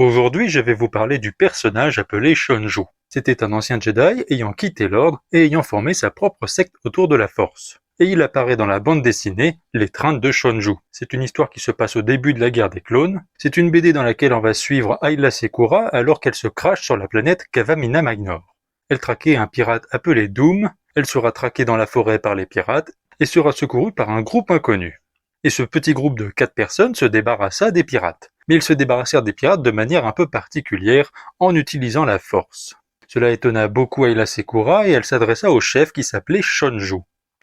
Aujourd'hui, je vais vous parler du personnage appelé Shonju. C'était un ancien Jedi ayant quitté l'ordre et ayant formé sa propre secte autour de la Force. Et il apparaît dans la bande dessinée L'étreinte de Shonju. C'est une histoire qui se passe au début de la guerre des clones. C'est une BD dans laquelle on va suivre Ayla Secura alors qu'elle se crache sur la planète Kavamina Minor. Elle traquait un pirate appelé Doom, elle sera traquée dans la forêt par les pirates et sera secourue par un groupe inconnu. Et ce petit groupe de 4 personnes se débarrassa des pirates. Mais ils se débarrassèrent des pirates de manière un peu particulière, en utilisant la force. Cela étonna beaucoup Ayla Secura et elle s'adressa au chef qui s'appelait Shonju.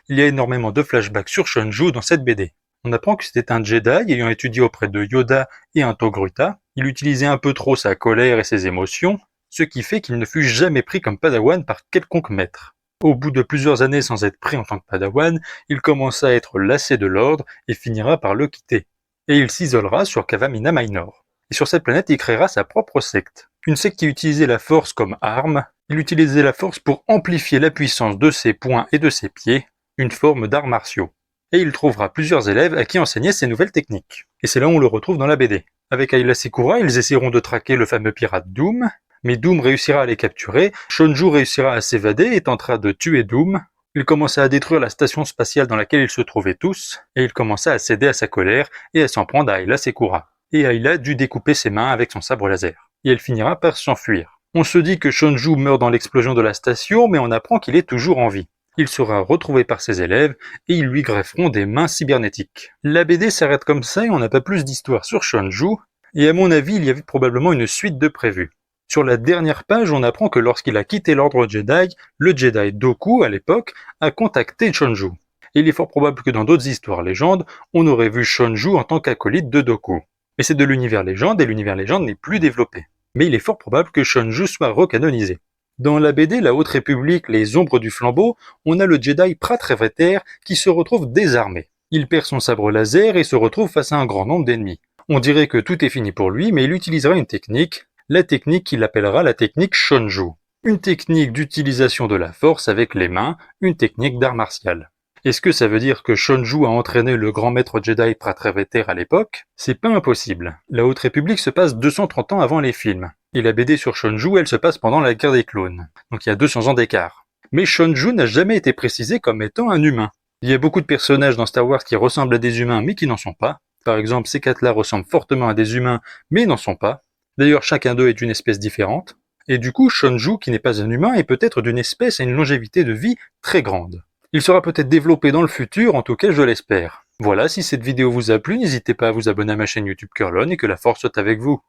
Il y a énormément de flashbacks sur Shonju dans cette BD. On apprend que c'était un Jedi ayant étudié auprès de Yoda et un Togruta. Il utilisait un peu trop sa colère et ses émotions, ce qui fait qu'il ne fut jamais pris comme Padawan par quelconque maître. Au bout de plusieurs années sans être pris en tant que Padawan, il commença à être lassé de l'ordre et finira par le quitter. Et il s'isolera sur Kavamina Minor. Et sur cette planète, il créera sa propre secte. Une secte qui utilisait la force comme arme. Il utilisait la force pour amplifier la puissance de ses poings et de ses pieds, une forme d'arts martiaux. Et il trouvera plusieurs élèves à qui enseigner ces nouvelles techniques. Et c'est là où on le retrouve dans la BD. Avec Ayla Secura, ils essaieront de traquer le fameux pirate Doom, mais Doom réussira à les capturer, Shonju réussira à s'évader et tentera de tuer Doom. Il commença à détruire la station spatiale dans laquelle ils se trouvaient tous, et il commença à céder à sa colère et à s'en prendre à Ayla Secura. Et Ayla dut découper ses mains avec son sabre laser. Et elle finira par s'enfuir. On se dit que Shonju meurt dans l'explosion de la station, mais on apprend qu'il est toujours en vie. Il sera retrouvé par ses élèves et ils lui grefferont des mains cybernétiques. La BD s'arrête comme ça et on n'a pas plus d'histoire sur Shonju, et à mon avis il y avait probablement une suite de prévue. Sur la dernière page, on apprend que lorsqu'il a quitté l'ordre Jedi, le Jedi Dooku, à l'époque, a contacté Shonju. Et il est fort probable que dans d'autres histoires légendes, on aurait vu Shonju en tant qu'acolyte de Dooku. Mais c'est de l'univers légende et l'univers légende n'est plus développé. Mais il est fort probable que Shonju soit recanonisé. Dans la BD La Haute République, Les Ombres du Flambeau, on a le Jedi Prat Reveter qui se retrouve désarmé. Il perd son sabre laser et se retrouve face à un grand nombre d'ennemis. On dirait que tout est fini pour lui, mais il utilisera une technique, la technique qu'il appellera la technique Shonju. Une technique d'utilisation de la force avec les mains, une technique d'art martial. Est-ce que ça veut dire que Shonju a entraîné le grand maître Jedi Prat Reveter à l'époque? C'est pas impossible. La Haute République se passe 230 ans avant les films. Et la BD sur Shonju, elle se passe pendant la guerre des clones. Donc il y a 200 ans d'écart. Mais Shonju n'a jamais été précisé comme étant un humain. Il y a beaucoup de personnages dans Star Wars qui ressemblent à des humains mais qui n'en sont pas. Par exemple, ces 4-là ressemblent fortement à des humains mais n'en sont pas. D'ailleurs, chacun d'eux est d'une espèce différente. Et du coup, Shonju, qui n'est pas un humain, est peut-être d'une espèce à une longévité de vie très grande. Il sera peut-être développé dans le futur, en tout cas je l'espère. Voilà, si cette vidéo vous a plu, n'hésitez pas à vous abonner à ma chaîne YouTube Curlon et que la force soit avec vous.